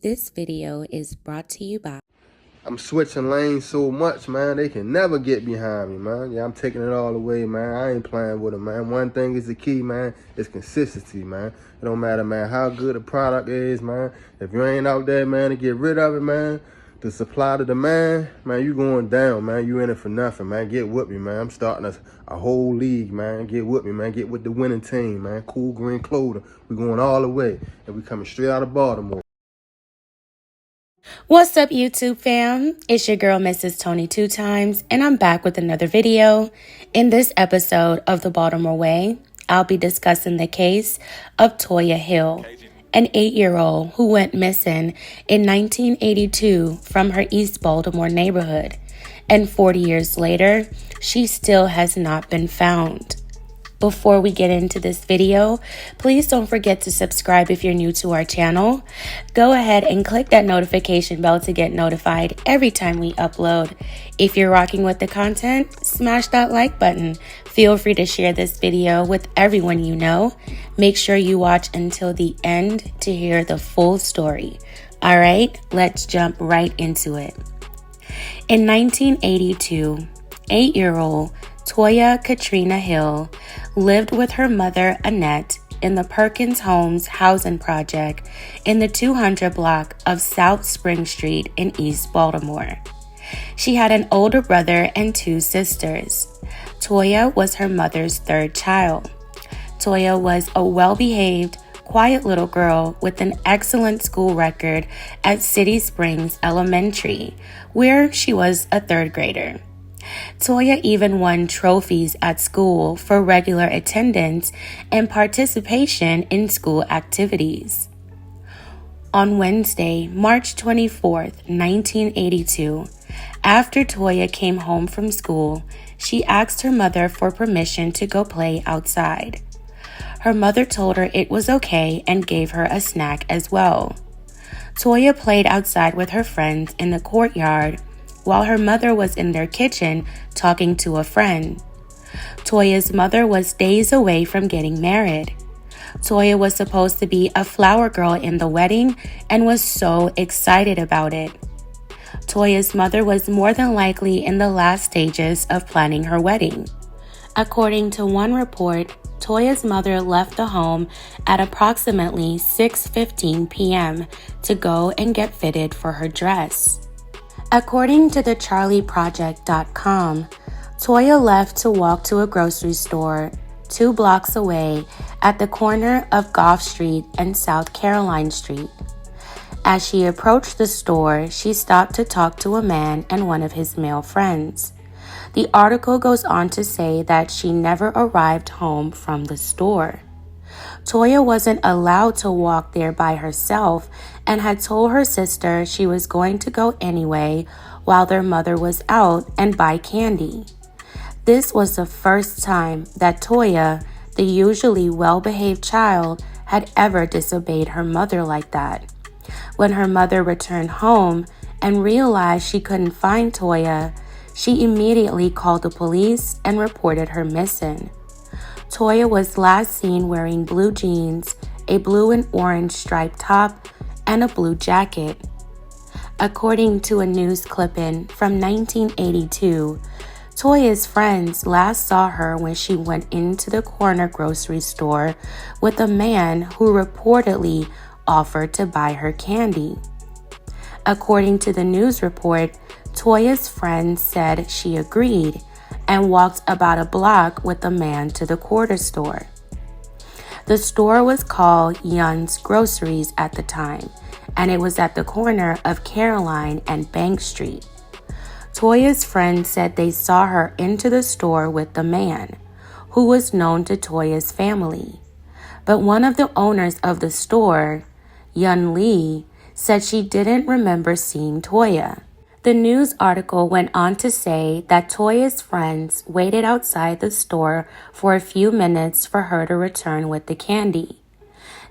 This video is brought to you by... I'm switching lanes so much, man. They can never get behind me, man. Yeah, I'm taking it all away, man. I ain't playing with it, man. One thing is the key, man. It's consistency, man. It don't matter, man, how good the product is, man. If you ain't out there, man, to get rid of it, man, the supply to demand, man, you going down, man. You in it for nothing, man. Get with me, man. I'm starting a whole league, man. Get with me, man. Get with the winning team, man. Cool green clothing. We going all the way, and we coming straight out of Baltimore. What's up, YouTube fam? It's your girl, Mrs. Tony 2 times, and I'm back with another video. In this episode of the Baltimore Way, I'll be discussing the case of Toya Hill, an 8-year-old who went missing in 1982 from her East Baltimore neighborhood, and 40 years later, she still has not been found. Before we get into this video, please don't forget to subscribe if you're new to our channel. Go ahead and click that notification bell to get notified every time we upload. If you're rocking with the content, smash that like button. Feel free to share this video with everyone you know. Make sure you watch until the end to hear the full story. All right, let's jump right into it. In 1982, 8-year-old Toya Katrina Hill lived with her mother, Annette, in the Perkins Homes housing project in the 200 block of South Spring Street in East Baltimore. She had an older brother and 2 sisters. Toya was her mother's 3rd child. Toya was a well-behaved, quiet little girl with an excellent school record at City Springs Elementary, where she was a 3rd grader. Toya even won trophies at school for regular attendance and participation in school activities. On Wednesday, March 24th, 1982, after Toya came home from school, she asked her mother for permission to go play outside. Her mother told her it was okay and gave her a snack as well. Toya played outside with her friends in the courtyard while her mother was in their kitchen talking to a friend. Toya's mother was days away from getting married. Toya was supposed to be a flower girl in the wedding and was so excited about it. Toya's mother was more than likely in the last stages of planning her wedding. According to one report, Toya's mother left the home at approximately 6:15 p.m. to go and get fitted for her dress. According to the CharlieProject.com, Toya left to walk to a grocery store 2 blocks away at the corner of Gough Street and South Caroline Street. As she approached the store, she stopped to talk to a man and one of his male friends. The article goes on to say that she never arrived home from the store. Toya wasn't allowed to walk there by herself and had told her sister she was going to go anyway while their mother was out and buy candy. This was the first time that Toya, the usually well-behaved child, had ever disobeyed her mother like that. When her mother returned home and realized she couldn't find Toya, she immediately called the police and reported her missing. Toya was last seen wearing blue jeans, a blue and orange striped top, and a blue jacket. According to a news clipping from 1982, Toya's friends last saw her when she went into the corner grocery store with a man who reportedly offered to buy her candy. According to the news report, Toya's friends said she agreed and walked about a block with the man to the quarter store. The store was called Yun's Groceries at the time, and it was at the corner of Caroline and Bank Street. Toya's friends said they saw her into the store with the man, who was known to Toya's family. But one of the owners of the store, Yun Lee, said she didn't remember seeing Toya. The news article went on to say that Toya's friends waited outside the store for a few minutes for her to return with the candy,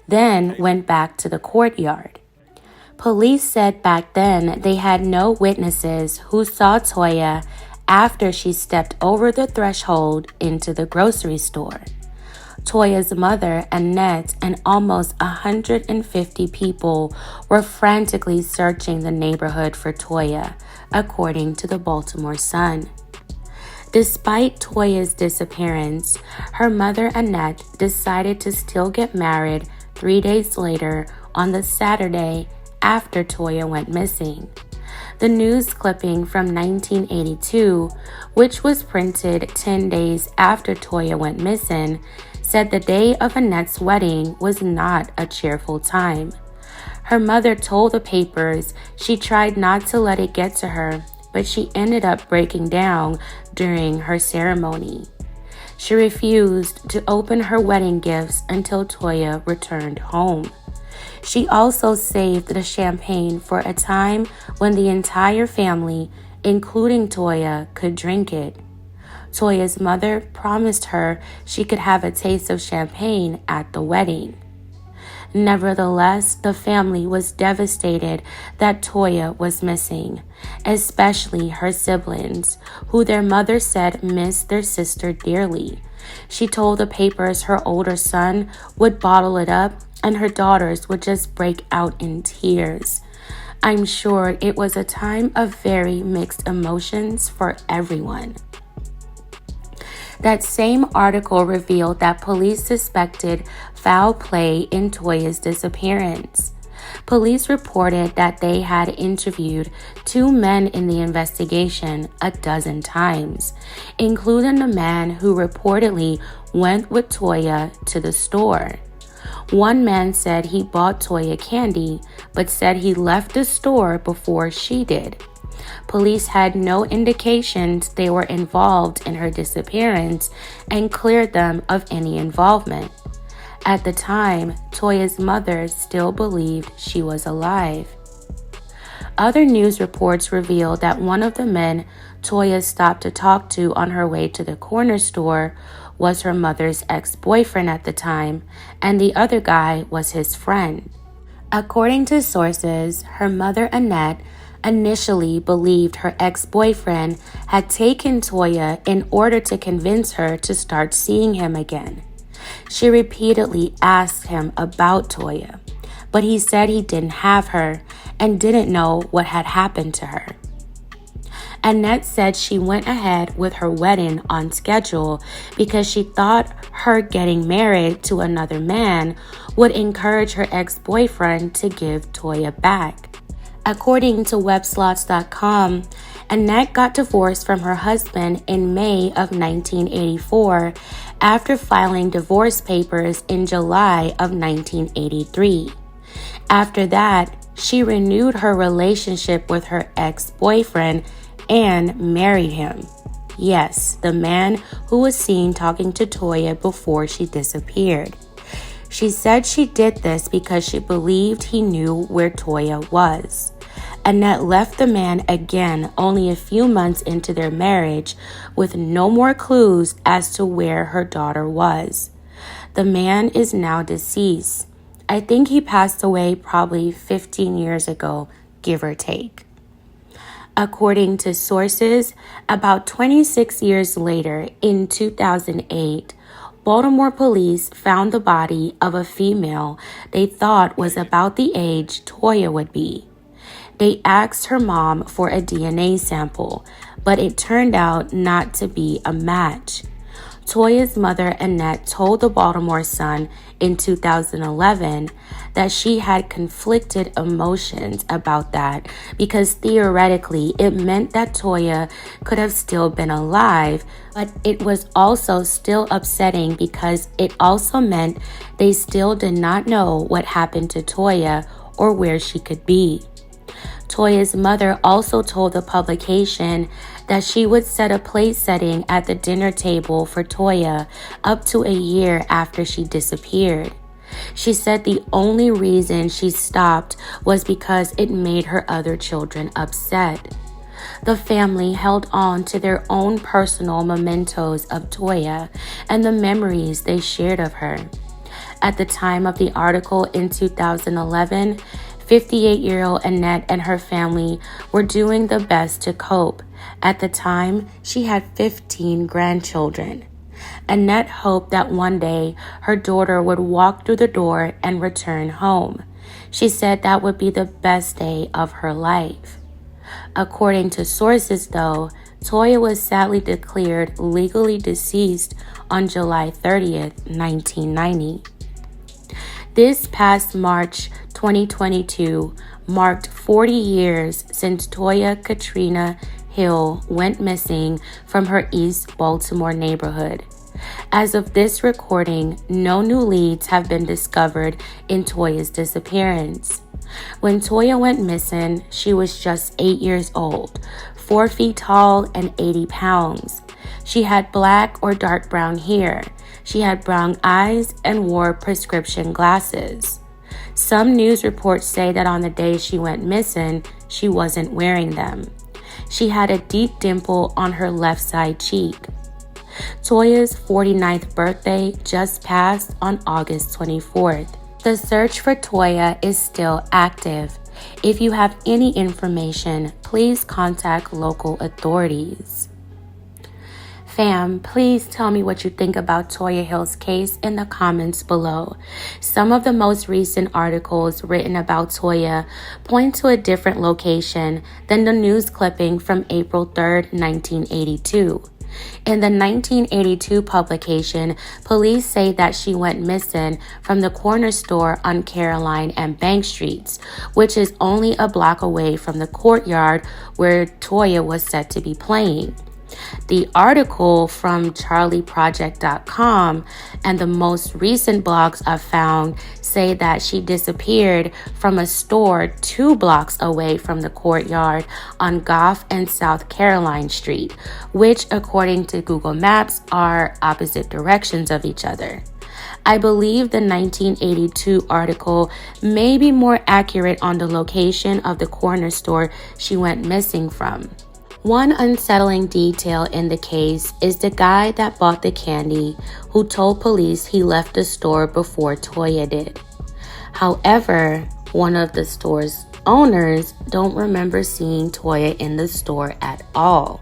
then went back to the courtyard. Police said back then they had no witnesses who saw Toya after she stepped over the threshold into the grocery store. Toya's mother, Annette, and almost 150 people were frantically searching the neighborhood for Toya, according to the Baltimore Sun. Despite Toya's disappearance, her mother, Annette, decided to still get married 3 days later on the Saturday after Toya went missing. The news clipping from 1982, which was printed 10 days after Toya went missing, said the day of Annette's wedding was not a cheerful time. Her mother told the papers she tried not to let it get to her, but she ended up breaking down during her ceremony. She refused to open her wedding gifts until Toya returned home. She also saved the champagne for a time when the entire family, including Toya, could drink it. Toya's mother promised her she could have a taste of champagne at the wedding. Nevertheless, the family was devastated that Toya was missing, especially her siblings, who their mother said missed their sister dearly. She told the papers her older son would bottle it up and her daughters would just break out in tears. I'm sure it was a time of very mixed emotions for everyone. That same article revealed that police suspected foul play in Toya's disappearance. Police reported that they had interviewed 2 men in the investigation a dozen times, including the man who reportedly went with Toya to the store. One man said he bought Toya candy, but said he left the store before she did. Police had no indications they were involved in her disappearance and cleared them of any involvement. At the time, Toya's mother still believed she was alive. Other news reports revealed that one of the men Toya stopped to talk to on her way to the corner store was her mother's ex-boyfriend at the time, and the other guy was his friend. According to sources, her mother, Annette, initially believed her ex-boyfriend had taken Toya in order to convince her to start seeing him again. She repeatedly asked him about Toya, but he said he didn't have her and didn't know what had happened to her. Annette said she went ahead with her wedding on schedule because she thought her getting married to another man would encourage her ex-boyfriend to give Toya back. According to webslots.com, Annette got divorced from her husband in May of 1984 after filing divorce papers in July of 1983. After that, she renewed her relationship with her ex-boyfriend and married him. Yes, the man who was seen talking to Toya before she disappeared. She said she did this because she believed he knew where Toya was. Annette left the man again only a few months into their marriage with no more clues as to where her daughter was. The man is now deceased. I think he passed away probably 15 years ago, give or take. According to sources, about 26 years later, in 2008, Baltimore police found the body of a female they thought was about the age Toya would be. They asked her mom for a DNA sample, but it turned out not to be a match. Toya's mother, Annette, told the Baltimore Sun in 2011 that she had conflicted emotions about that because theoretically it meant that Toya could have still been alive, but it was also still upsetting because it also meant they still did not know what happened to Toya or where she could be. Toya's mother also told the publication that she would set a place setting at the dinner table for Toya up to a year after she disappeared. She said the only reason she stopped was because it made her other children upset. The family held on to their own personal mementos of Toya and the memories they shared of her. At the time of the article in 2011, 58-year-old Annette and her family were doing the best to cope. At the time, she had 15 grandchildren. Annette hoped that one day her daughter would walk through the door and return home. She said that would be the best day of her life. According to sources, though, Toya was sadly declared legally deceased on July 30th, 1990. This past March 2022 marked 40 years since Toya Katrina Hill went missing from her East Baltimore neighborhood. As of this recording, no new leads have been discovered in Toya's disappearance. When Toya went missing, she was just 8 years old, 4 feet tall and 80 pounds. She had black or dark brown hair. She had brown eyes and wore prescription glasses. Some news reports say that on the day she went missing, she wasn't wearing them. She had a deep dimple on her left side cheek. Toya's 49th birthday just passed on August 24th. The search for Toya is still active. If you have any information, please contact local authorities. Fam, please tell me what you think about Toya Hill's case in the comments below. Some of the most recent articles written about Toya point to a different location than the news clipping from April 3rd, 1982. In the 1982 publication, police say that she went missing from the corner store on Caroline and Bank Streets, which is only a block away from the courtyard where Toya was said to be playing. The article from charlieproject.com and the most recent blogs I've found say that she disappeared from a store 2 blocks away from the courtyard on Goff and South Caroline Street, which according to Google Maps are opposite directions of each other. I believe the 1982 article may be more accurate on the location of the corner store she went missing from. One unsettling detail in the case is the guy that bought the candy who told police he left the store before Toya did. However, one of the store's owners don't remember seeing Toya in the store at all.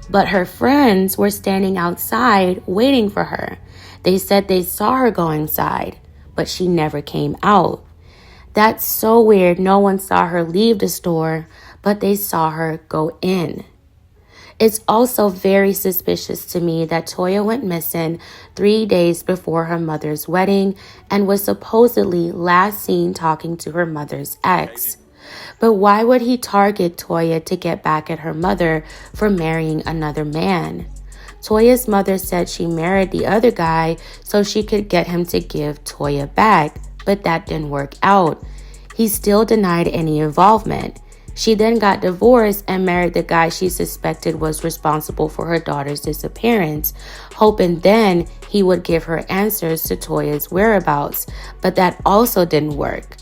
But her friends were standing outside waiting for her. They said they saw her go inside, but she never came out. That's so weird. No one saw her leave the store, but they saw her go in. It's also very suspicious to me that Toya went missing 3 days before her mother's wedding and was supposedly last seen talking to her mother's ex. But why would he target Toya to get back at her mother for marrying another man? Toya's mother said she married the other guy so she could get him to give Toya back, but that didn't work out. He still denied any involvement. She then got divorced and married the guy she suspected was responsible for her daughter's disappearance, hoping then he would give her answers to Toya's whereabouts, but that also didn't work.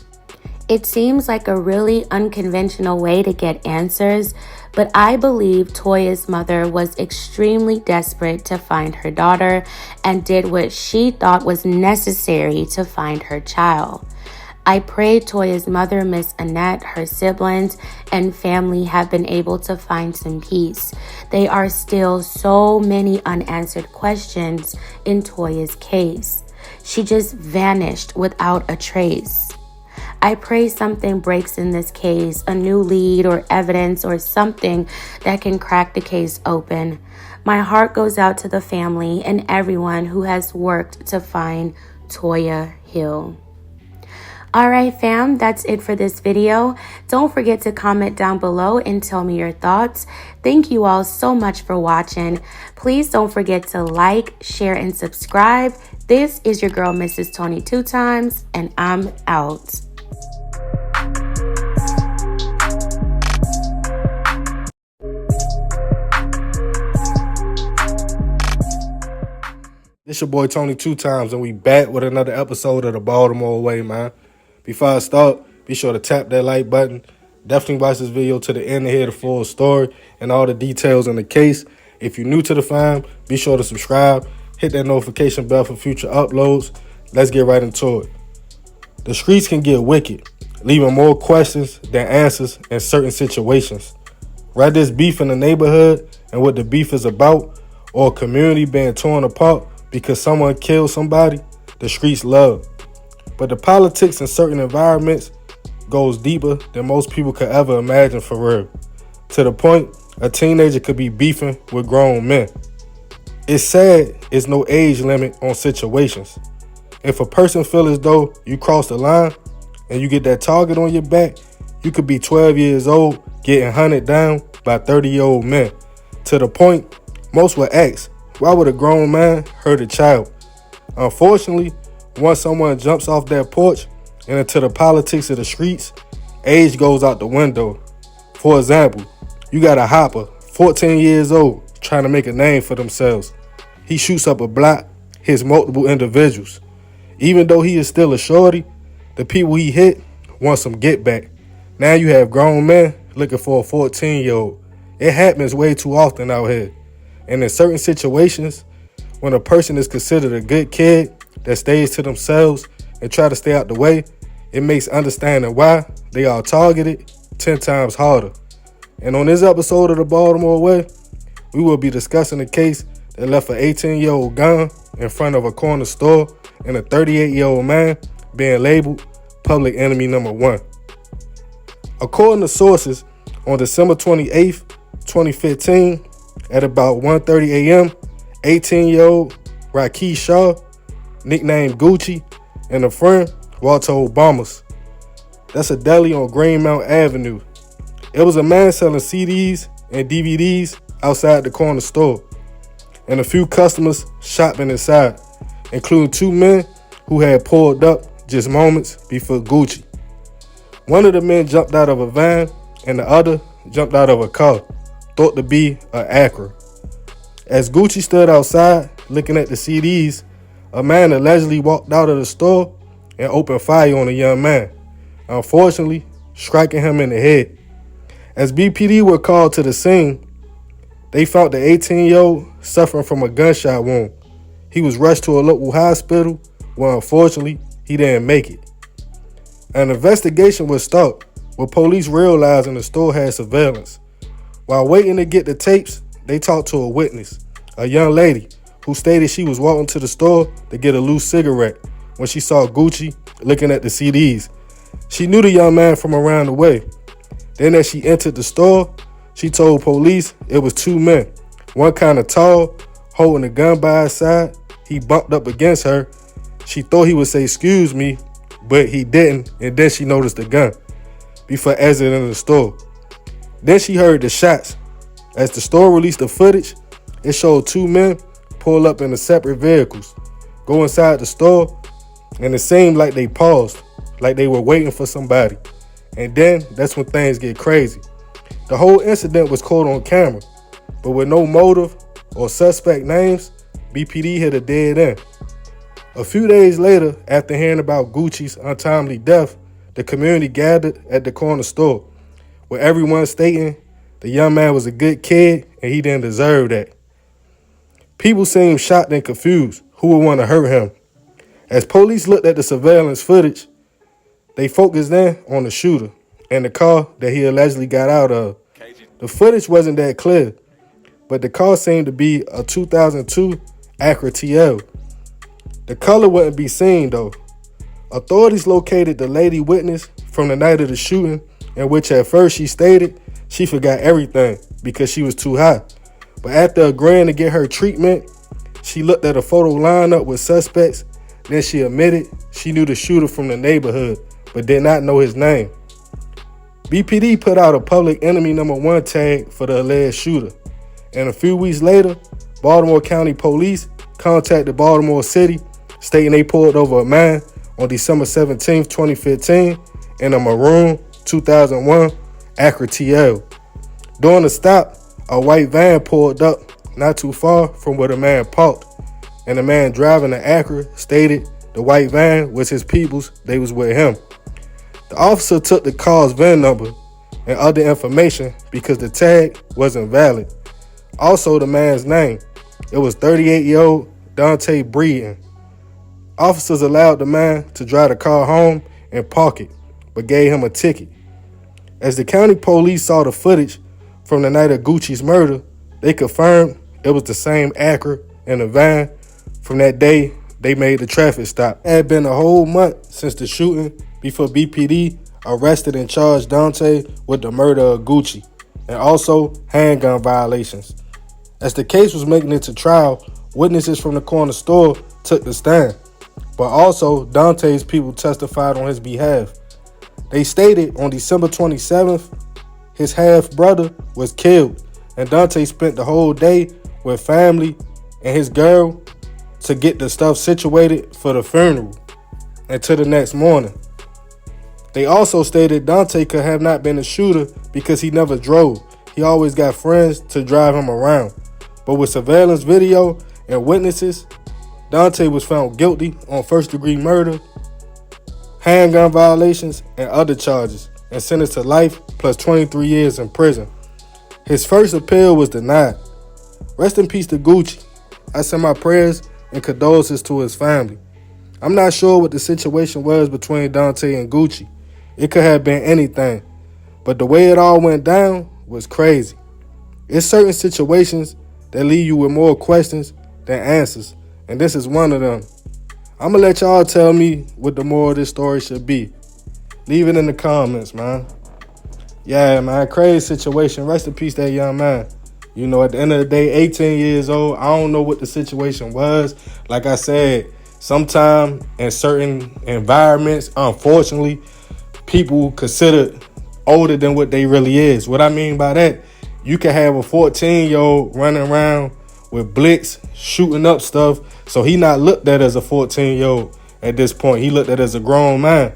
It seems like a really unconventional way to get answers, but I believe Toya's mother was extremely desperate to find her daughter and did what she thought was necessary to find her child. I pray Toya's mother, Miss Annette, her siblings, and family have been able to find some peace. There are still so many unanswered questions in Toya's case. She just vanished without a trace. I pray something breaks in this case, a new lead or evidence or something that can crack the case open. My heart goes out to the family and everyone who has worked to find Toya Hill. Alright fam, that's it for this video. Don't forget to comment down below and tell me your thoughts. Thank you all so much for watching. Please don't forget to like, share, and subscribe. This is your girl, Mrs. Tony 2 times, and I'm out. It's your boy Tony 2 times, and we back with another episode of the Baltimore Way, man. Before I start, be sure to tap that like button. Definitely watch this video to the end to hear the full story and all the details in the case. If you're new to the fam, be sure to subscribe. Hit that notification bell for future uploads. Let's get right into it. The streets can get wicked, leaving more questions than answers in certain situations. Whether it's beef in the neighborhood and what the beef is about, or a community being torn apart because someone killed somebody the streets love. But the politics in certain environments goes deeper than most people could ever imagine for real. To the point, a teenager could be beefing with grown men. It's sad it's no age limit on situations. If a person feel as though you crossed the line and you get that target on your back, you could be 12 years old getting hunted down by 30-year-old men. To the point, most would ask, why would a grown man hurt a child? Unfortunately, once someone jumps off that porch and into the politics of the streets, age goes out the window. For example, you got a hopper, 14 years old, trying to make a name for themselves. He shoots up a block, hits multiple individuals. Even though he is still a shorty, the people he hit want some get back. Now you have grown men looking for a 14-year-old. It happens way too often out here. And in certain situations, when a person is considered a good kid that stays to themselves and try to stay out the way, it makes understanding why they are targeted 10 times harder. And on this episode of the Baltimore Way, we will be discussing a case that left an 18-year-old gun in front of a corner store and a 38-year-old man being labeled public enemy number 1. According to sources, on December 28th, 2015, at about 1:30 a.m., 18-year-old Rakish Shaw, nicknamed Gucci, and a friend walked to Obama's. That's a deli on Greenmount Avenue. It was a man selling CDs and DVDs outside the corner store, and a few customers shopping inside, including 2 men who had pulled up just moments before Gucci. One of the men jumped out of a van, and the other jumped out of a car, thought to be an Acura. As Gucci stood outside looking at the CDs, a man allegedly walked out of the store and opened fire on a young man, unfortunately striking him in the head. As BPD were called to the scene, they found the 18-year-old suffering from a gunshot wound. He was rushed to a local hospital where unfortunately he didn't make it. An investigation was started with police realizing the store had surveillance. While waiting to get the tapes, they talked to a witness, a young lady, who stated she was walking to the store to get a loose cigarette when she saw Gucci looking at the CDs. She knew the young man from around the way. Then as she entered the store, she told police it was 2 men, one kind of tall, holding a gun by his side. He bumped up against her. She thought he would say, "Excuse me," but he didn't, and then she noticed the gun before exiting the store. Then she heard the shots. As the store released the footage, it showed 2 men pull up in separate vehicles, go inside the store, and it seemed like they paused, like they were waiting for somebody. And then that's when things get crazy. The whole incident was caught on camera, but with no motive or suspect names, BPD hit a dead end. A few days later, after hearing about Gucci's untimely death, the community gathered at the corner store, with everyone stating the young man was a good kid and he didn't deserve that. People seemed shocked and confused who would want to hurt him. As police looked at the surveillance footage, they focused in on the shooter and the car that he allegedly got out of. The footage wasn't that clear, but the car seemed to be a 2002 Acura TL. The color wouldn't be seen though. Authorities located the lady witness from the night of the shooting, in which at first she stated she forgot everything because she was too high. But after agreeing to get her treatment, she looked at a photo lineup with suspects. Then she admitted she knew the shooter from the neighborhood, but did not know his name. BPD put out a public enemy number 1 tag for the alleged shooter. And a few weeks later, Baltimore County Police contacted Baltimore City, stating they pulled over a man on December 17, 2015 in a maroon 2001 Acura TL. During the stop, a white van pulled up not too far from where the man parked, and the man driving the Acura stated the white van was his people's, they was with him. The officer took the car's VIN number and other information because the tag wasn't valid. Also the man's name, it was 38-year-old Dante Breeden. Officers allowed the man to drive the car home and park it, but gave him a ticket. As the county police saw the footage from the night of Gucci's murder, they confirmed it was the same Acura in the van from that day they made the traffic stop. It had been a whole month since the shooting before BPD arrested and charged Dante with the murder of Gucci and also handgun violations. As the case was making it to trial, witnesses from the corner store took the stand, but also Dante's people testified on his behalf. They stated on December 27th, his half-brother was killed, and Dante spent the whole day with family and his girl to get the stuff situated for the funeral until the next morning. They also stated Dante could have not been a shooter because he never drove. He always got friends to drive him around. But with surveillance video and witnesses, Dante was found guilty on first-degree murder, handgun violations, and other charges, and sentenced to life plus 23 years in prison. His first appeal was denied. Rest in peace to Gucci. I send my prayers and condolences to his family. I'm not sure what the situation was between Dante and Gucci. It could have been anything, but the way it all went down was crazy. It's certain situations that leave you with more questions than answers, and this is one of them. I'm gonna let y'all tell me what the moral of this story should be. Leave it in the comments, man. Yeah, man, crazy situation. Rest in peace, that young man. You know, at the end of the day, 18 years old. I don't know what the situation was. Like I said, sometimes in certain environments, unfortunately, people considered older than what they really is. What I mean by that, you can have a 14-year-old running around with blicks, shooting up stuff. So he not looked at as a 14-year-old at this point. He looked at as a grown man.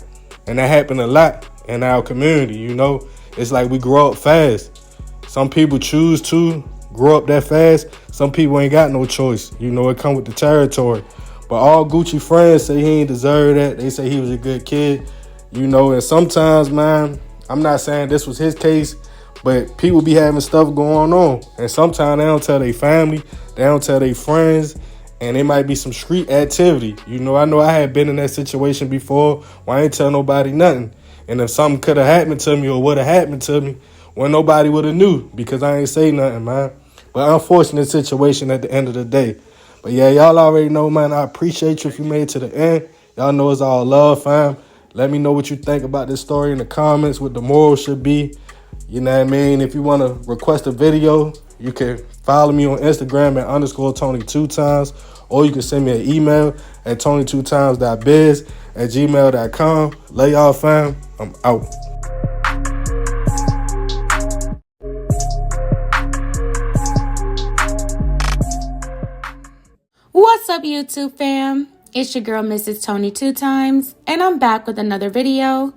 And that happened a lot in our community, you know. It's like we grow up fast. Some people choose to grow up that fast. Some people ain't got no choice. You know, it come with the territory. But all Gucci friends say he ain't deserve that. They say he was a good kid. You know, and sometimes, man, I'm not saying this was his case, but people be having stuff going on. And sometimes they don't tell their family. They don't tell their friends. And it might be some street activity. You know I had been in that situation before where I ain't tell nobody nothing. And if something could have happened to me or would have happened to me, well, nobody would have knew because I ain't say nothing, man. But unfortunate situation at the end of the day. But yeah, y'all already know, man. I appreciate you if you made it to the end. Y'all know it's all love, fam. Let me know what you think about this story in the comments, what the moral should be. You know what I mean? If you want to request a video, you can follow me on Instagram at _Tony2times, or you can send me an email at tony2times.biz@gmail.com. Love y'all, fam. I'm out. What's up, YouTube fam? It's your girl, Mrs. Tony 2 times, and I'm back with another video.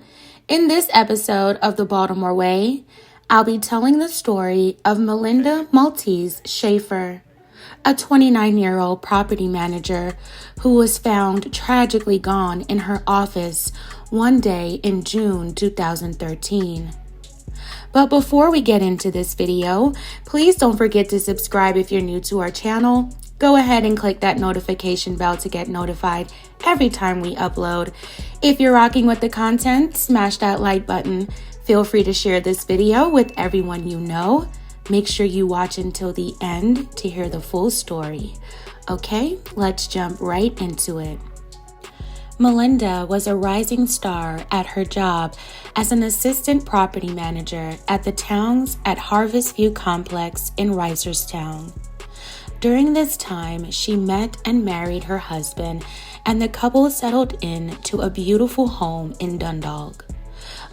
In this episode of the Baltimore Way, I'll be telling the story of Melinda Schaefer, a 29-year-old property manager who was found tragically gone in her office one day in June 2013. But before we get into this video, please don't forget to subscribe if you're new to our channel. Go ahead and click that notification bell to get notified every time we upload. If you're rocking with the content, smash that like button. Feel free to share this video with everyone you know. Make sure you watch until the end to hear the full story. Okay, let's jump right into it. Melinda was a rising star at her job as an assistant property manager at the Towns at Harvest View Complex in Reisterstown. During this time, she met and married her husband, and the couple settled in to a beautiful home in Dundalk.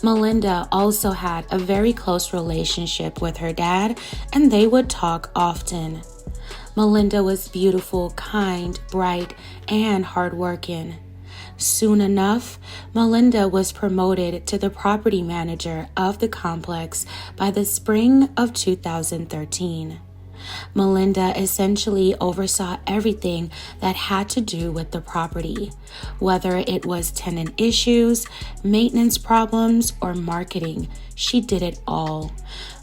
Melinda also had a very close relationship with her dad, and they would talk often. Melinda was beautiful, kind, bright, and hardworking. Soon enough, Melinda was promoted to the property manager of the complex by the spring of 2013. Melinda essentially oversaw everything that had to do with the property, whether it was tenant issues, maintenance problems, or marketing. She did it all.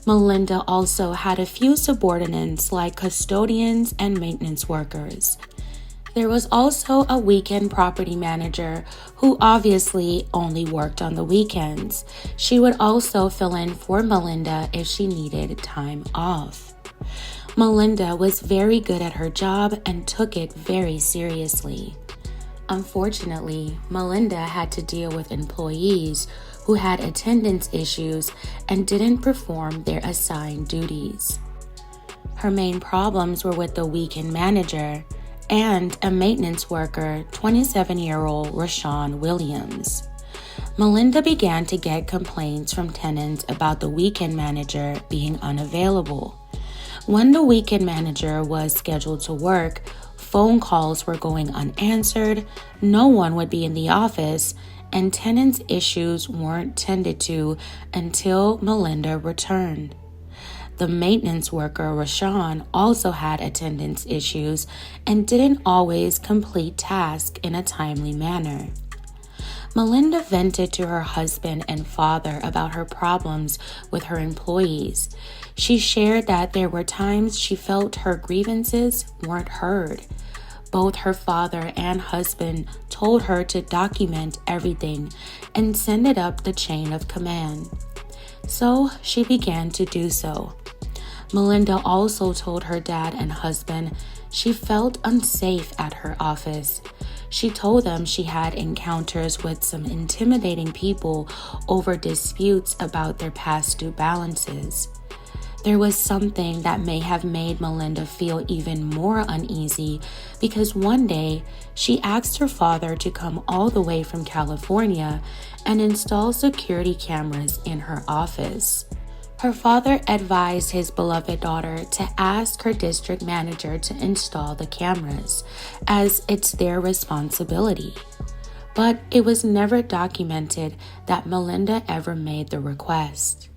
Melinda also had a few subordinates like custodians and maintenance workers. There was also a weekend property manager who obviously only worked on the weekends. She would also fill in for Melinda if she needed time off. Melinda was very good at her job and took it very seriously. Unfortunately, Melinda had to deal with employees who had attendance issues and didn't perform their assigned duties. Her main problems were with the weekend manager and a maintenance worker, 27-year-old Rashawn Williams. Melinda began to get complaints from tenants about the weekend manager being unavailable. When the weekend manager was scheduled to work, phone calls were going unanswered, no one would be in the office, and tenants' issues weren't tended to until Melinda returned. The maintenance worker, Rashawn, also had attendance issues and didn't always complete tasks in a timely manner. Melinda vented to her husband and father about her problems with her employees. She shared that there were times she felt her grievances weren't heard. Both her father and husband told her to document everything and send it up the chain of command. So she began to do so. Melinda also told her dad and husband she felt unsafe at her office. She told them she had encounters with some intimidating people over disputes about their past due balances. There was something that may have made Melinda feel even more uneasy because one day she asked her father to come all the way from California and install security cameras in her office. Her father advised his beloved daughter to ask her district manager to install the cameras, as it's their responsibility. But it was never documented that Melinda ever made the request.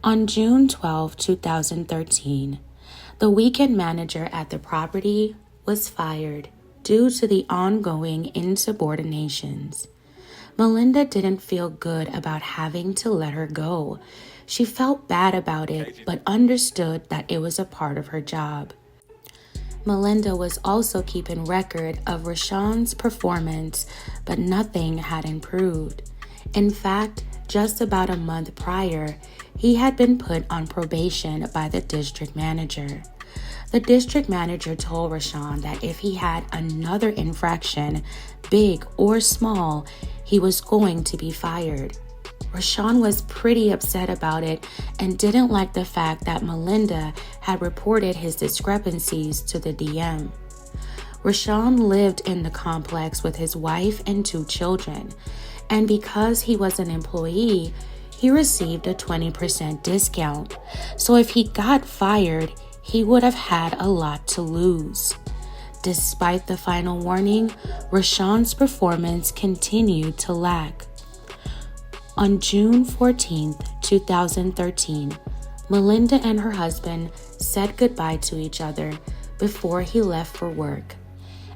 On June 12, 2013, the weekend manager at the property was fired due to the ongoing insubordinations. Melinda didn't feel good about having to let her go. She felt bad about it, but understood that it was a part of her job. Melinda was also keeping record of Rashawn's performance, but nothing had improved. In fact, just about a month prior, he had been put on probation by the district manager. The district manager told Rashawn that if he had another infraction, big or small, he was going to be fired. Rashawn was pretty upset about it and didn't like the fact that Melinda had reported his discrepancies to the DM. Rashawn lived in the complex with his wife and 2 children, and because he was an employee, he received a 20% discount. So if he got fired, he would have had a lot to lose. Despite the final warning, Rashawn's performance continued to lack. On June 14, 2013, Melinda and her husband said goodbye to each other before he left for work.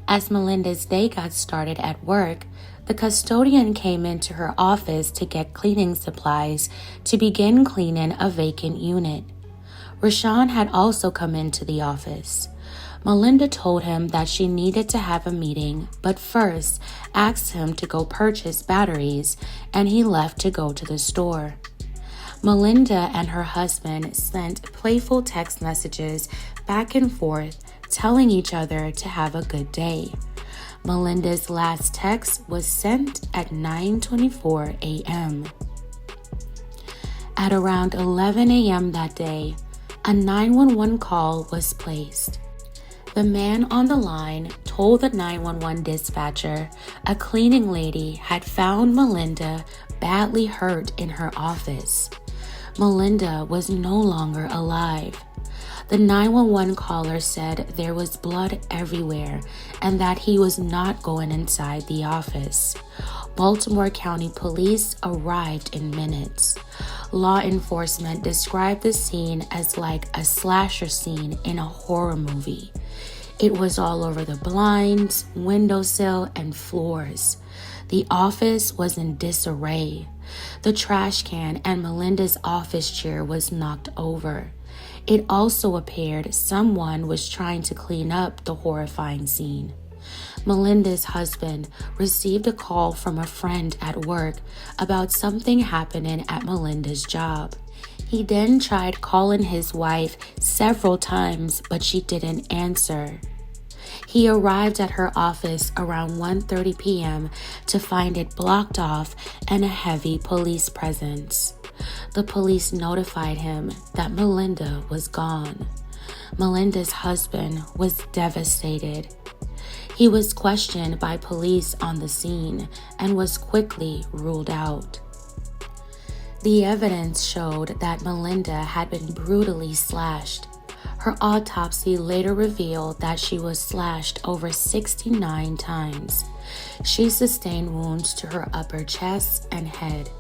As Melinda's day got started at work, the custodian came into her office to get cleaning supplies to begin cleaning a vacant unit. Rashawn had also come into the office. Melinda told him that she needed to have a meeting, but first asked him to go purchase batteries, and he left to go to the store. Melinda and her husband sent playful text messages back and forth, telling each other to have a good day. Melinda's last text was sent at 9:24 a.m. At around 11 a.m. that day, a 911 call was placed. The man on the line told the 911 dispatcher a cleaning lady had found Melinda badly hurt in her office. Melinda was no longer alive. The 911 caller said there was blood everywhere and that he was not going inside the office. Baltimore County Police arrived in minutes. Law enforcement described the scene as like a slasher scene in a horror movie. It was all over the blinds, windowsill, and floors. The office was in disarray. The trash can and Melinda's office chair was knocked over. It also appeared someone was trying to clean up the horrifying scene. Melinda's husband received a call from a friend at work about something happening at Melinda's job. He then tried calling his wife several times, but she didn't answer. He arrived at her office around 1:30 p.m. to find it blocked off and a heavy police presence. The police notified him that Melinda was gone. Melinda's husband was devastated. He was questioned by police on the scene and was quickly ruled out. The evidence showed that Melinda had been brutally slashed. Her autopsy later revealed that she was slashed over 69 times. She sustained wounds to her upper chest and head.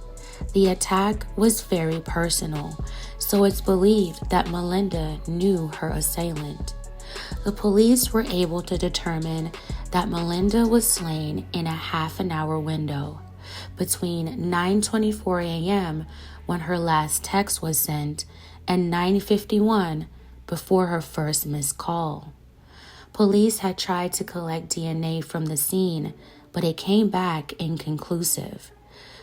The attack was very personal, so it's believed that Melinda knew her assailant. The police were able to determine that Melinda was slain in a half-an-hour window between 9:24 a.m. when her last text was sent and 9:51 before her first missed call. Police had tried to collect DNA from the scene, but it came back inconclusive.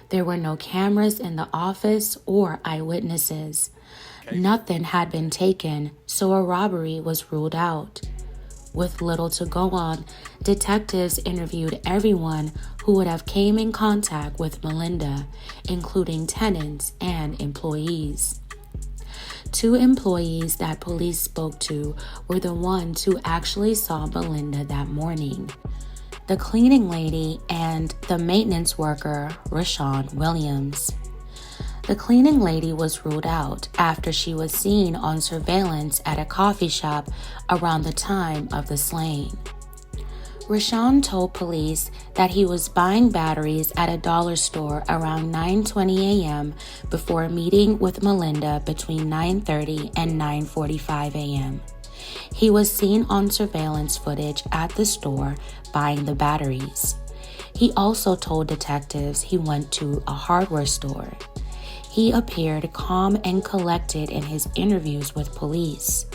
There were no cameras in the office or eyewitnesses. Nothing had been taken, so a robbery was ruled out. With little to go on, detectives interviewed everyone who would have came in contact with Melinda, including tenants and employees. 2 employees that police spoke to were the ones who actually saw Melinda that morning: the cleaning lady and the maintenance worker, Rashawn Williams. The cleaning lady was ruled out after she was seen on surveillance at a coffee shop around the time of the slaying. Rashawn told police that he was buying batteries at a dollar store around 9:20 a.m. before meeting with Melinda between 9:30 and 9:45 a.m. He was seen on surveillance footage at the store buying the batteries. He also told detectives he went to a hardware store. He appeared calm and collected in his interviews with police.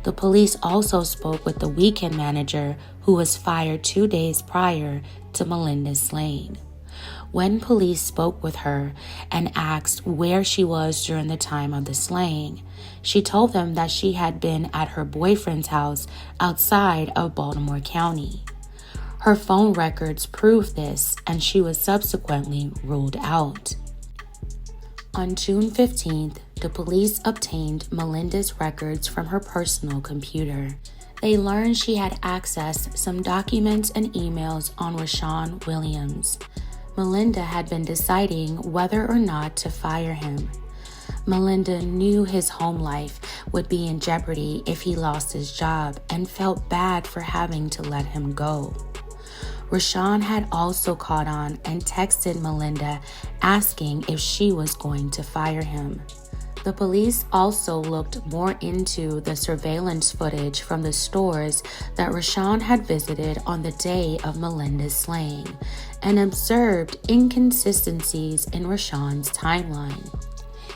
The police also spoke with the weekend manager who was fired 2 days prior to Melinda's slaying. When police spoke with her and asked where she was during the time of the slaying, she told them that she had been at her boyfriend's house outside of Baltimore County. Her phone records proved this, and she was subsequently ruled out. On June 15th, the police obtained Melinda's records from her personal computer. They learned she had accessed some documents and emails on Rashawn Williams. Melinda had been deciding whether or not to fire him. Melinda knew his home life would be in jeopardy if he lost his job and felt bad for having to let him go. Rashawn had also caught on and texted Melinda asking if she was going to fire him. The police also looked more into the surveillance footage from the stores that Rashawn had visited on the day of Melinda's slaying and observed inconsistencies in Rashawn's timeline.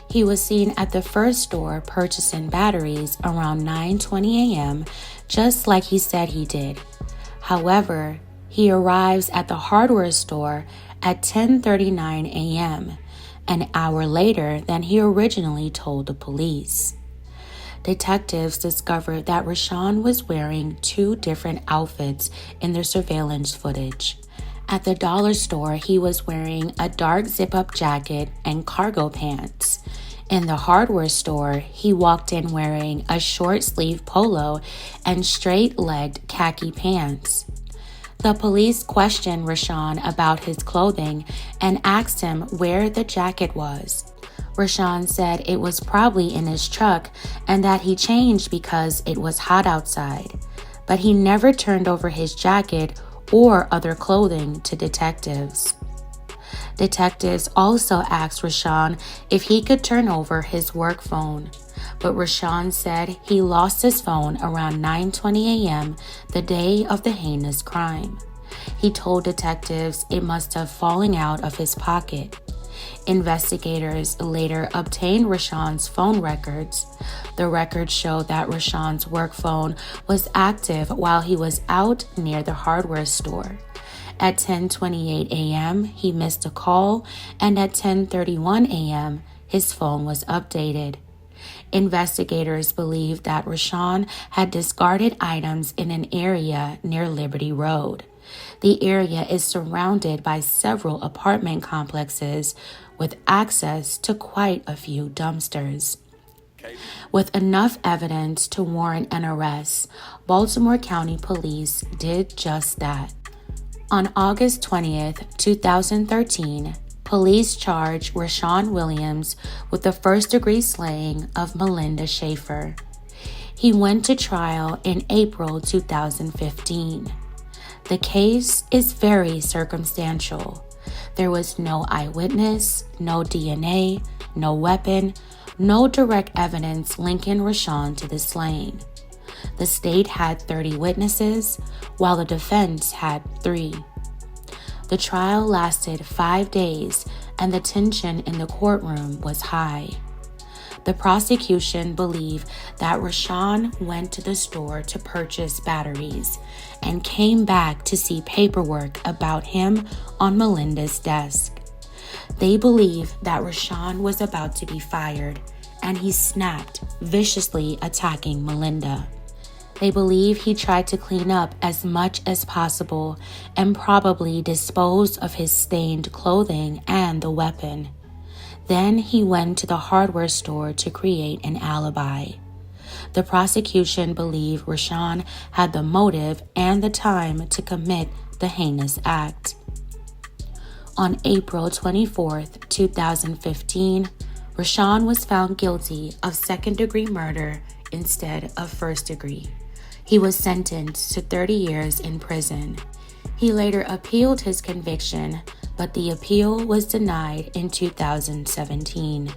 He was seen at the first store purchasing batteries around 9:20 a.m., just like he said he did. However, he arrives at the hardware store at 10:39 a.m., an hour later than he originally told the police. Detectives discovered that Rashawn was wearing 2 different outfits in their surveillance footage. At the dollar store, he was wearing a dark zip-up jacket and cargo pants. In the hardware store, he walked in wearing a short-sleeve polo and straight-legged khaki pants. The police questioned Rashawn about his clothing and asked him where the jacket was. Rashawn said it was probably in his truck and that he changed because it was hot outside, but he never turned over his jacket or other clothing to detectives. Detectives also asked Rashawn if he could turn over his work phone, but Rashawn said he lost his phone around 9:20 a.m. the day of the heinous crime. He told detectives it must have fallen out of his pocket. Investigators later obtained Rashawn's phone records. The records showed that Rashawn's work phone was active while he was out near the hardware store. At 10:28 a.m., he missed a call, and at 10:31 a.m., his phone was updated. Investigators believe that Rashawn had discarded items in an area near Liberty Road. The area is surrounded by several apartment complexes with access to quite a few dumpsters. With enough evidence to warrant an arrest, Baltimore County Police did just that. On August 20th, 2013, police charged Rashawn Williams with the first-degree slaying of Melinda Schaefer. He went to trial in April 2015. The case is very circumstantial. There was no eyewitness, no DNA, no weapon, no direct evidence linking Rashawn to the slaying. The state had 30 witnesses, while the defense had 3. The trial lasted 5 days, and the tension in the courtroom was high. The prosecution believed that Rashawn went to the store to purchase batteries and came back to see paperwork about him on Melinda's desk. They believe that Rashawn was about to be fired, and he snapped, viciously attacking Melinda. They believe he tried to clean up as much as possible and probably disposed of his stained clothing and the weapon. Then he went to the hardware store to create an alibi. The prosecution believed Rashawn had the motive and the time to commit the heinous act. On April 24th, 2015, Rashawn was found guilty of second-degree murder instead of first-degree. He was sentenced to 30 years in prison. He later appealed his conviction, but the appeal was denied in 2017.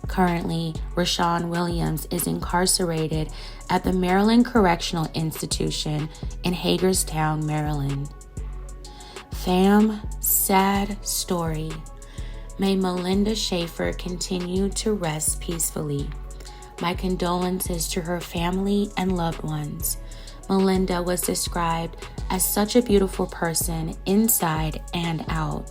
Currently, Rashawn Williams is incarcerated at the Maryland Correctional Institution in Hagerstown, Maryland. Fam, sad story. May Melinda Schaefer continue to rest peacefully. My condolences to her family and loved ones. Melinda was described as such a beautiful person inside and out.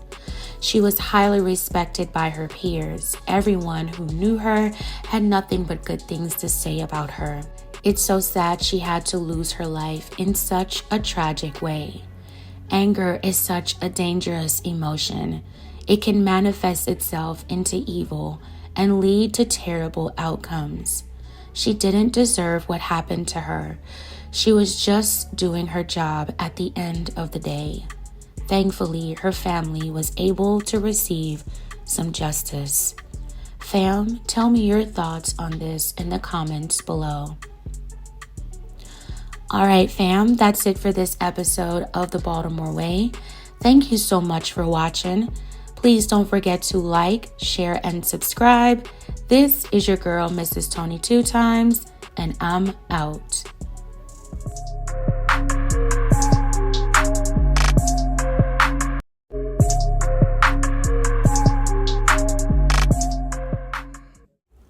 She was highly respected by her peers. Everyone who knew her had nothing but good things to say about her. It's so sad she had to lose her life in such a tragic way. Anger is such a dangerous emotion. It can manifest itself into evil and lead to terrible outcomes. She didn't deserve what happened to her. She was just doing her job at the end of the day. Thankfully, her family was able to receive some justice. Fam, tell me your thoughts on this in the comments below. All right, fam, that's it for this episode of The Baltimore Way. Thank you so much for watching. Please don't forget to like, share, and subscribe. This is your girl, Mrs. Tony 2 Times, and I'm out.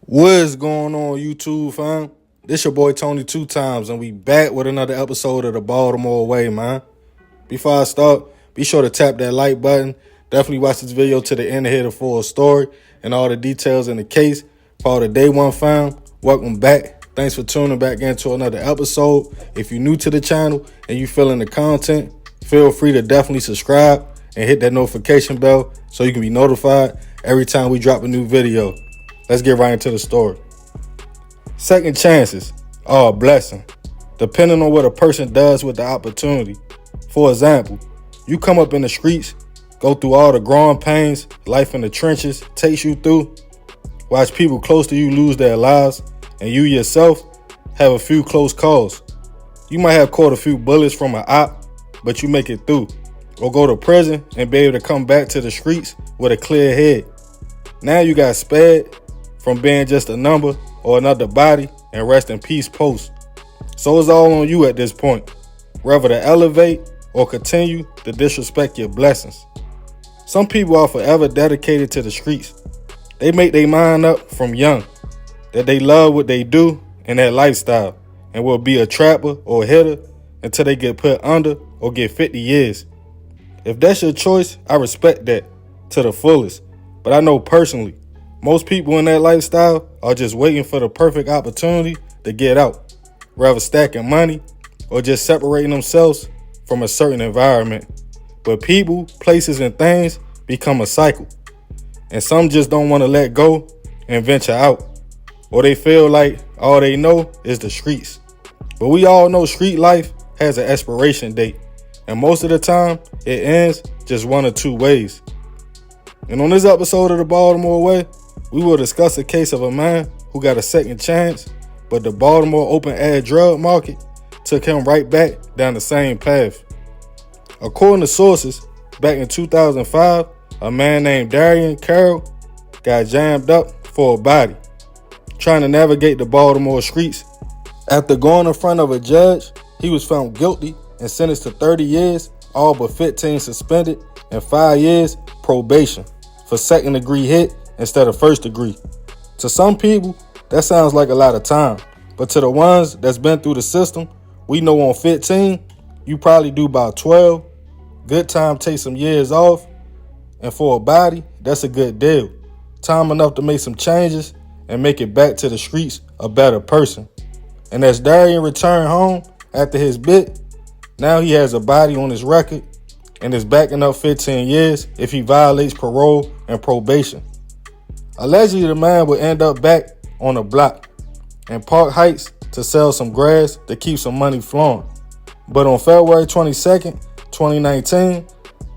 What's going on, YouTube, fam? This your boy Tony 2 Times, and we back with another episode of The Baltimore Way, man. Before I start, be sure to tap that like button. Definitely watch this video to the end to hear the full story and all the details in the case. For all the day one fam, welcome back. Thanks for tuning back into another episode. If you're new to the channel and you feeling the content, feel free to definitely subscribe and hit that notification bell so you can be notified every time we drop a new video. Let's get right into the story. Second chances are a blessing, depending on what a person does with the opportunity. For example, you come up in the streets, go through all the growing pains life in the trenches takes you through, watch people close to you lose their lives, and you yourself have a few close calls. You might have caught a few bullets from an op, but you make it through. Or go to prison and be able to come back to the streets with a clear head. Now you got spared from being just a number or another body and rest in peace post. So it's all on you at this point, whether to elevate or continue to disrespect your blessings. Some people are forever dedicated to the streets. They make their mind up from young that they love what they do and that lifestyle and will be a trapper or a hitter until they get put under or get 50 years. If that's your choice, I respect that to the fullest. But I know personally, Most people in that lifestyle are just waiting for the perfect opportunity to get out, rather stacking money or just separating themselves from a certain environment. But people, places, and things become a cycle, and some just don't want to let go and venture out, or they feel like all they know is the streets. But we all know street life has an expiration date, and most of the time it ends just one or two ways. And on this episode of the Baltimore Way, we will discuss a case of a man who got a second chance, but the Baltimore open-air drug market took him right back down the same path. According to sources, back in 2005, a man named Darian Carroll got jammed up for a body, trying to navigate the Baltimore streets. After going in front of a judge, he was found guilty and sentenced to 30 years, all but 15 suspended, and 5 years probation for second-degree hit instead of first-degree. To some people, that sounds like a lot of time, but to the ones that's been through the system, we know on 15, you probably do about 12. Good time takes some years off, and for a body, that's a good deal. Time enough to make some changes and make it back to the streets a better person. And as Darian returned home after his bit, now he has a body on his record and is backing up 15 years if he violates parole and probation. Allegedly, the man would end up back on the block in Park Heights to sell some grass to keep some money flowing. But on February 22nd, 2019,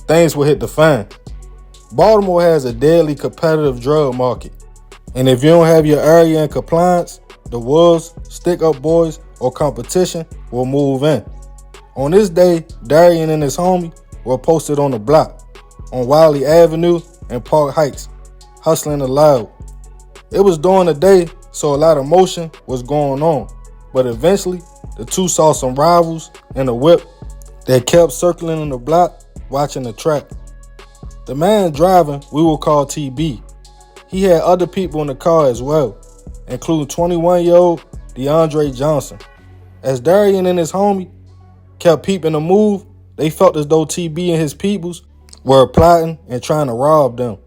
things will hit the fan. Baltimore has a deadly competitive drug market, and if you don't have your area in compliance, the wolves, stick-up boys, or competition will move in. On this day, Darian and his homie were posted on the block on Wiley Avenue and Park Heights, hustling aloud. It was during the day, so a lot of motion was going on, but eventually the two saw some rivals in a whip that kept circling in the block watching the track. The man driving we will call TB. He had other people in the car as well, including 21-year-old DeAndre Johnson. As Darian and his homie kept peeping the move, they felt as though TB and his peoples were plotting and trying to rob them.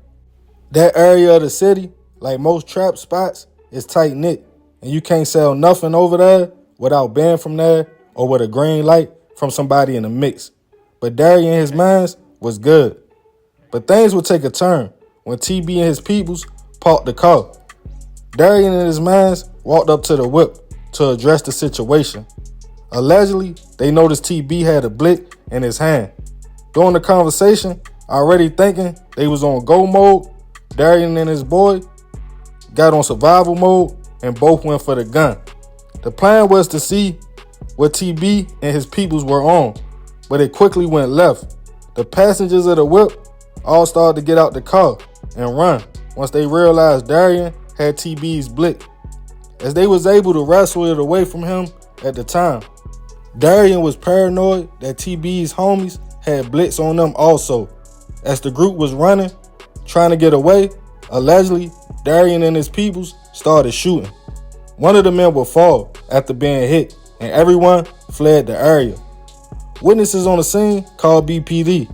That area of the city, like most trap spots, is tight-knit, and you can't sell nothing over there without being from there or with a green light from somebody in the mix. But Darian and his mans was good. But things would take a turn when TB and his peoples parked the car. Darian and his mans walked up to the whip to address the situation. Allegedly, they noticed TB had a blick in his hand. During the conversation, already thinking they was on go mode, Darian and his boy got on survival mode and both went for the gun. The plan was to see what TB and his peoples were on, but it quickly went left. The passengers of the whip all started to get out the car and run once they realized Darian had TB's blick, as they was able to wrestle it away from him at the time. Darian was paranoid that TB's homies had blitz on them also. As the group was running, trying to get away, allegedly, Darian and his peoples started shooting. One of the men would fall after being hit, and everyone fled the area. Witnesses on the scene called BPD,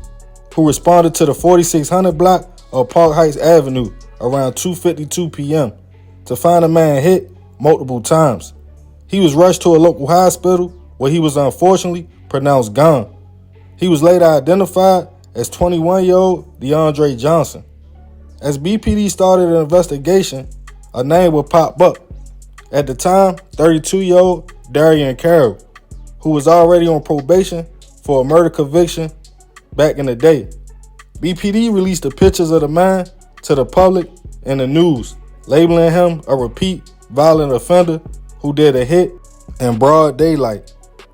who responded to the 4600 block of Park Heights Avenue around 2:52 p.m. to find a man hit multiple times. He was rushed to a local hospital where he was unfortunately pronounced gone. He was later identified as 21-year-old DeAndre Johnson. As BPD started an investigation, a name would pop up. At the time, 32-year-old Darian Carroll, who was already on probation for a murder conviction back in the day. BPD released the pictures of the man to the public and the news, labeling him a repeat violent offender who did a hit in broad daylight.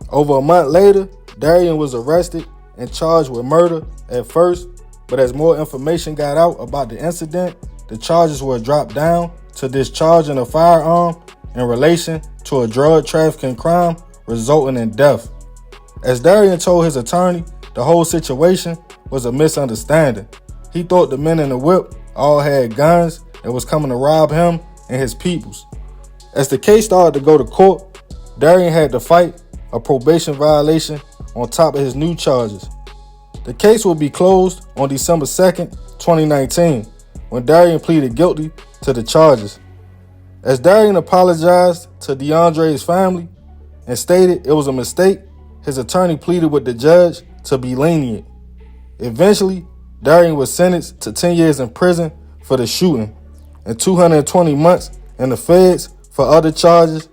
Over a month later, Darian was arrested and charged with murder at first, but as more information got out about the incident, the charges were dropped down to discharging a firearm in relation to a drug trafficking crime resulting in death. As Darian told his attorney, the whole situation was a misunderstanding. He thought the men in the whip all had guns and was coming to rob him and his peoples. As the case started to go to court, Darian had to fight a probation violation on top of his new charges. The case will be closed on December 2nd, 2019, when Darian pleaded guilty to the charges. As Darian apologized to DeAndre's family and stated it was a mistake, his attorney pleaded with the judge to be lenient. Eventually, Darian was sentenced to 10 years in prison for the shooting and 220 months in the feds for other charges,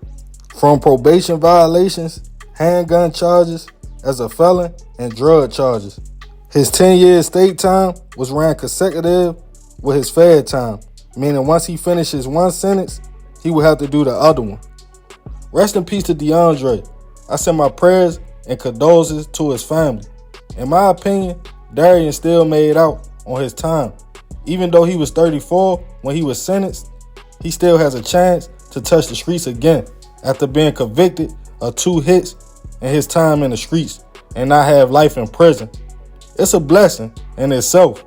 from probation violations, handgun charges as a felon, and drug charges. His 10-year state time was ran consecutive with his fed time, meaning once he finishes one sentence, he would have to do the other one. Rest in peace to DeAndre. I send my prayers and condolences to his family. In my opinion, Darian still made out on his time. Even though he was 34 when he was sentenced, he still has a chance to touch the streets again after being convicted of 2 hits in his time in the streets and not have life in prison. It's a blessing in itself.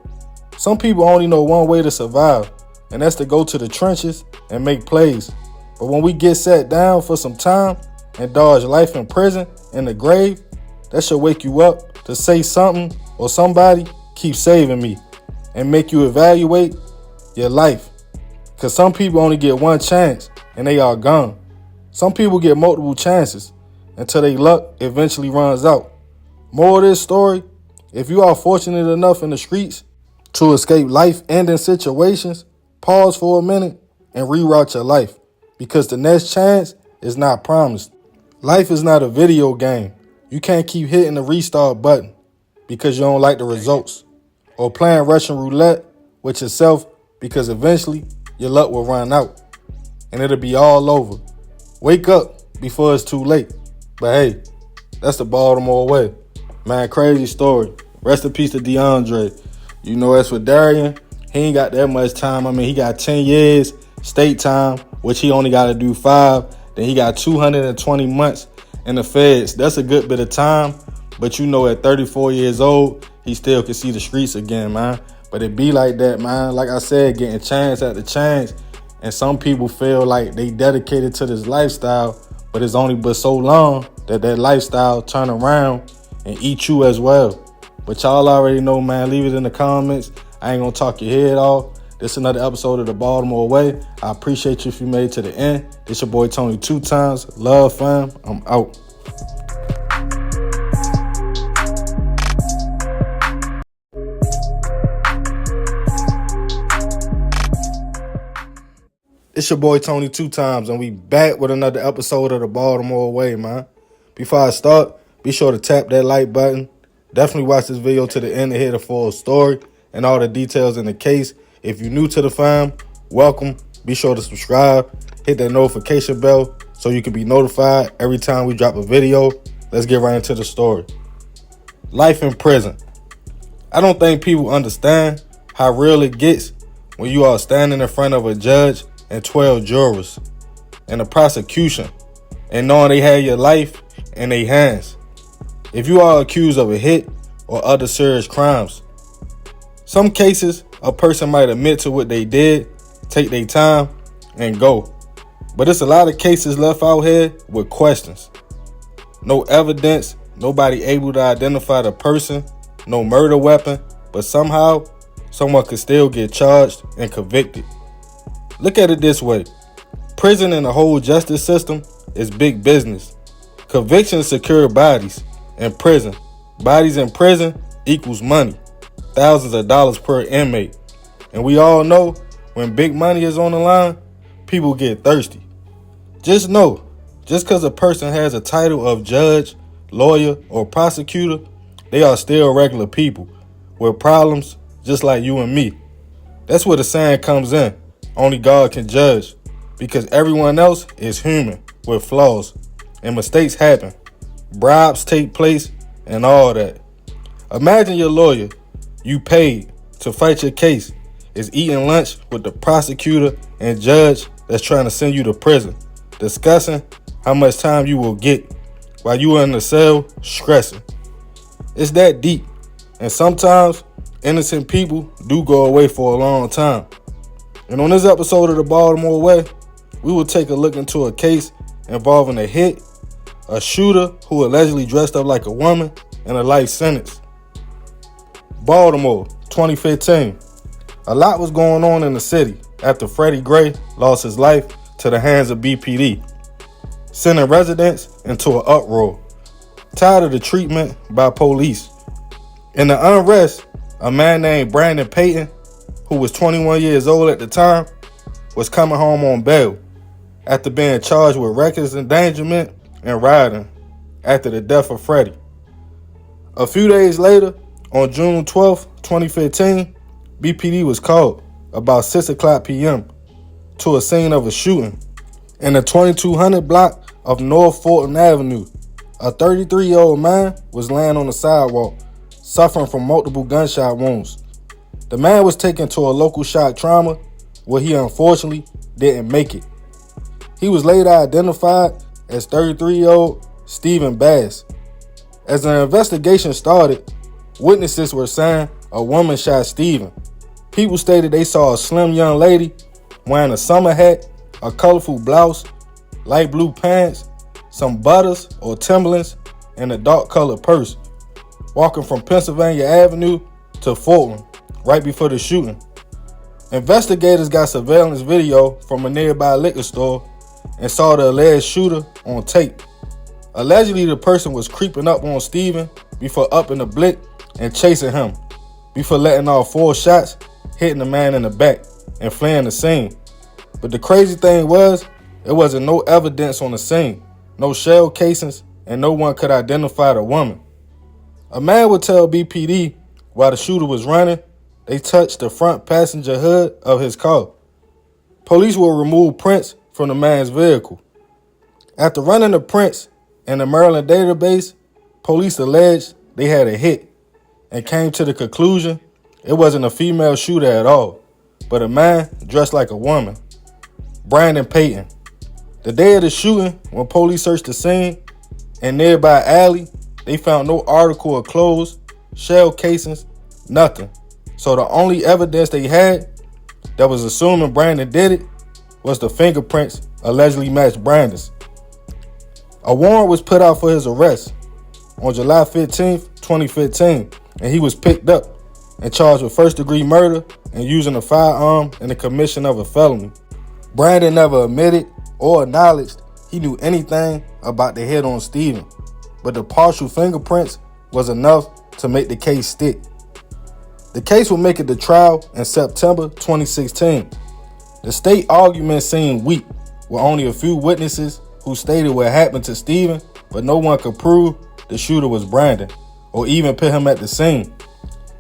Some people only know one way to survive, and that's to go to the trenches and make plays. But when we get sat down for some time and dodge life in prison and the grave, that should wake you up to say something or somebody keep saving me and make you evaluate your life. Because some people only get one chance and they are gone. Some people get multiple chances until their luck eventually runs out. More of this story, if you are fortunate enough in the streets to escape life-ending situations, pause for a minute and reroute your life, because the next chance is not promised. Life is not a video game. You can't keep hitting the restart button because you don't like the results, or playing Russian roulette with yourself because eventually your luck will run out and it'll be all over. Wake up before it's too late. But hey, that's the Baltimore way. Man, crazy story. Rest in peace to DeAndre. You know, as for Darian, he ain't got that much time. I mean, he got 10 years state time, which he only got to do 5. Then he got 220 months in the feds. That's a good bit of time. But you know, at 34 years old, he still can see the streets again, man. But it be like that, man. Like I said, getting chance after chance. And some people feel like they dedicated to this lifestyle, but it's only but so long that lifestyle turn around and eat you as well. But y'all already know, man. Leave it in the comments. I ain't gonna talk your head off. This is another episode of the Baltimore Way. I appreciate you if you made it to the end. This your boy Tony 2 times. Love, fam. I'm out. It's your boy Tony 2 times, and we back with another episode of the Baltimore Way, man. Before I start, be sure to tap that like button. Definitely watch this video to the end to hear the full story and all the details in the case. If you're new to the fam, welcome. Be sure to subscribe. Hit that notification bell so you can be notified every time we drop a video. Let's get right into the story. Life in prison. I don't think people understand how real it gets when you are standing in front of a judge and 12 jurors and the prosecution and knowing they have your life in their hands. If you are accused of a hit or other serious crimes, some cases a person might admit to what they did, take their time, and go. But it's a lot of cases left out here with questions. No evidence, nobody able to identify the person, no murder weapon, but somehow someone could still get charged and convicted. Look at it this way. Prison and the whole justice system is big business. Convictions secure bodies in prison. Bodies in prison equals money. Thousands of dollars per inmate. And we all know when big money is on the line, people get thirsty. Just know, just because a person has a title of judge, lawyer, or prosecutor, they are still regular people with problems just like you and me. That's where the saying comes in. Only God can judge, because everyone else is human with flaws and mistakes happen. Bribes take place and all that. Imagine your lawyer you paid to fight your case is eating lunch with the prosecutor and judge that's trying to send you to prison, discussing how much time you will get while you are in the cell stressing. It's that deep, and sometimes innocent people do go away for a long time. And on this episode of the Baltimore Way, we will take a look into a case involving a hit, a shooter who allegedly dressed up like a woman, and a life sentence. Baltimore, 2015. A lot was going on in the city after Freddie Gray lost his life to the hands of BPD, sending residents into an uproar, tired of the treatment by police. In the unrest, a man named Brandon Peyton, who was 21 years old at the time, was coming home on bail after being charged with reckless endangerment and rioting after the death of Freddie. A few days later, on June 12, 2015, BPD was called about 6 o'clock p.m. to a scene of a shooting in the 2200 block of North Fulton Avenue. A 33-year-old man was laying on the sidewalk, suffering from multiple gunshot wounds. The man was taken to a local shock trauma where he unfortunately didn't make it. He was later identified as 33-year-old Stephen Bass. As an investigation started, witnesses were saying a woman shot Stephen. People stated they saw a slim young lady wearing a summer hat, a colorful blouse, light blue pants, some butters or Timberlands, and a dark colored purse, walking from Pennsylvania Avenue to Fulton right before the shooting. Investigators got surveillance video from a nearby liquor store and saw the alleged shooter on tape. Allegedly, the person was creeping up on Stephen before upping the blick and chasing him, before letting off 4 shots, hitting the man in the back, and fleeing the scene. But the crazy thing was, there wasn't no evidence on the scene, no shell casings, and no one could identify the woman. A man would tell BPD while the shooter was running, they touched the front passenger hood of his car. Police will remove prints from the man's vehicle. After running the prints in the Maryland database, police alleged they had a hit and came to the conclusion it wasn't a female shooter at all, but a man dressed like a woman, Brandon Peyton. The day of the shooting, when police searched the scene and nearby alley, they found no article of clothes, shell casings, nothing. So the only evidence they had that was assuming Brandon did it was the fingerprints allegedly matched Brandon's. A warrant was put out for his arrest on July 15th, 2015, and he was picked up and charged with first-degree murder and using a firearm in the commission of a felony. Brandon never admitted or acknowledged he knew anything about the hit on Stephen, but the partial fingerprints was enough to make the case stick. The case would make it to trial in September 2016. The state argument seemed weak, with only a few witnesses who stated what happened to Stephen, but no one could prove the shooter was Brandon or even put him at the scene.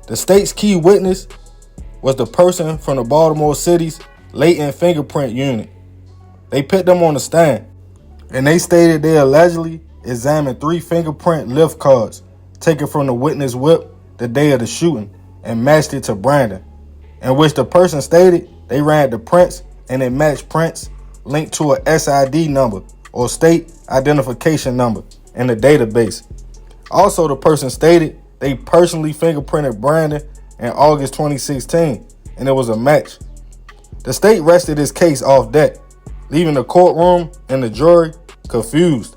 The state's key witness was the person from the Baltimore City's latent fingerprint unit. They put them on the stand, and they stated they allegedly examined 3 fingerprint lift cards taken from the witness whip the day of the shooting and matched it to Brandon, in which the person stated they ran the prints and it matched prints linked to a SID number or state identification number in the database. Also, the person stated they personally fingerprinted Brandon in August 2016, and it was a match. The state rested his case off that, leaving the courtroom and the jury confused.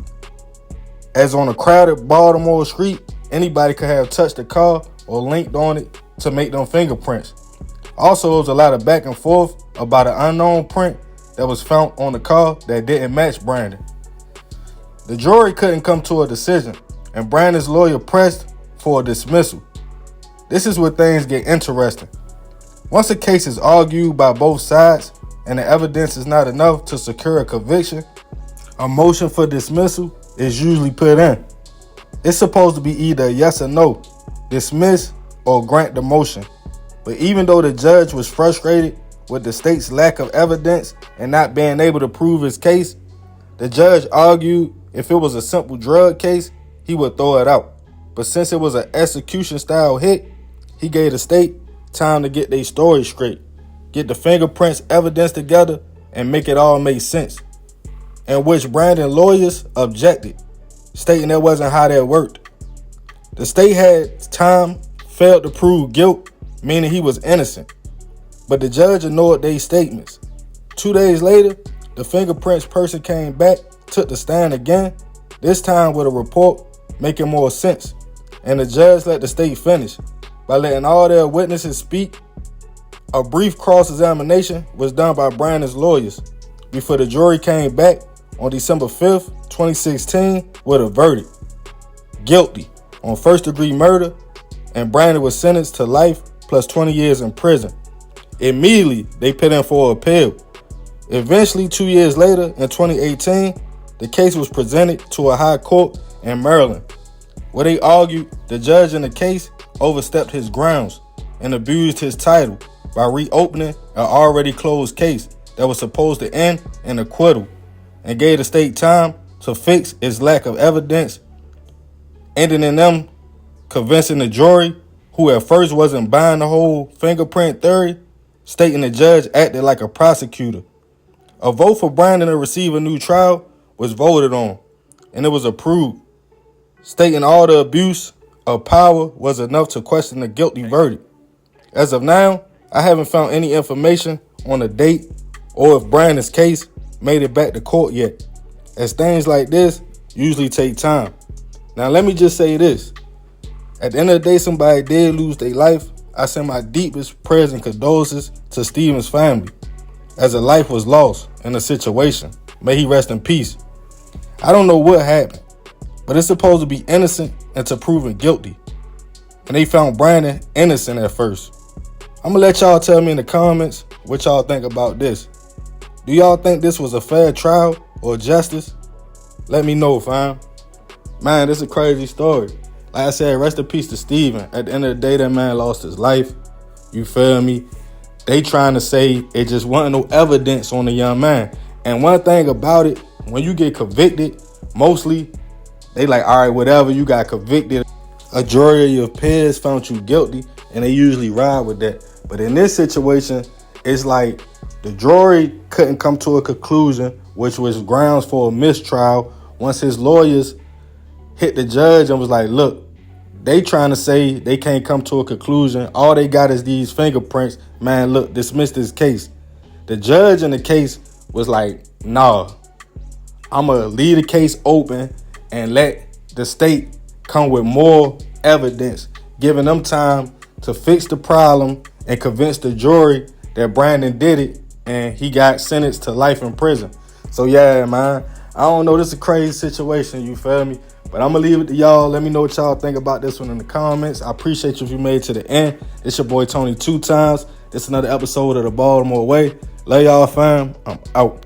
As on a crowded Baltimore street, anybody could have touched the car or linked on it to make them fingerprints. Also, there was a lot of back and forth about an unknown print that was found on the car that didn't match Brandon. The jury couldn't come to a decision, and Brandon's lawyer pressed for a dismissal. This is where things get interesting. Once a case is argued by both sides and the evidence is not enough to secure a conviction, a motion for dismissal is usually put in. It's supposed to be either a yes or no, dismiss or grant the motion. But even though the judge was frustrated with the state's lack of evidence and not being able to prove his case, the judge argued if it was a simple drug case, he would throw it out. But since it was an execution-style hit, he gave the state time to get their story straight, get the fingerprints evidence together, and make it all make sense. In which Brandon lawyers objected, stating that wasn't how that worked. The state had time, failed to prove guilt, meaning he was innocent. But the judge ignored their statements. 2 days later, the fingerprints person came back, took the stand again, this time with a report making more sense. And the judge let the state finish by letting all their witnesses speak A brief cross-examination was done by Brandon's lawyers before the jury came back on December 5th, 2016 with a verdict. Guilty on first-degree murder, and Brandon was sentenced to life plus 20 years in prison. Immediately, they put in for appeal. Eventually, 2 years later, in 2018, the case was presented to a high court in Maryland, where they argued the judge in the case overstepped his grounds and abused his title by reopening an already closed case that was supposed to end in acquittal, and gave the state time to fix its lack of evidence, ending in them convincing the jury, who at first wasn't buying the whole fingerprint theory, stating the judge acted like a prosecutor. A vote for Brandon to receive a new trial was voted on, and it was approved, stating all the abuse of power was enough to question the guilty verdict. As of now, I haven't found any information on a date or if Brandon's case made it back to court yet, as things like this usually take time. Now let me just say this. At the end of the day, somebody did lose their life. I send my deepest prayers and condolences to Stephen's family, as a life was lost in a situation. May he rest in peace. I don't know what happened, but it's supposed to be innocent until proven guilty. And they found Brandon innocent at first. I'm going to let y'all tell me in the comments what y'all think about this. Do y'all think this was a fair trial or justice? Let me know, fam. Man, this is a crazy story. Like I said, rest in peace to Stephen. At the end of the day, that man lost his life. You feel me? They trying to say it just wasn't no evidence on the young man. And one thing about it, when you get convicted, mostly they like, all right, whatever, you got convicted. A jury of your peers found you guilty, and they usually ride with that. But in this situation, it's like the jury couldn't come to a conclusion, which was grounds for a mistrial, once his lawyers hit the judge and was like, look, they trying to say they can't come to a conclusion. All they got is these fingerprints. Man, look, dismiss this case. The judge in the case was like, nah, I'm going to leave the case open and let the state come with more evidence, giving them time to fix the problem and convince the jury that Brandon did it, and he got sentenced to life in prison. So yeah, man, I don't know. This is a crazy situation, you feel me? But I'm going to leave it to y'all. Let me know what y'all think about this one in the comments. I appreciate you if you made it to the end. It's your boy Tony 2 times. This is another episode of the Baltimore Way. Love y'all, fam. I'm out.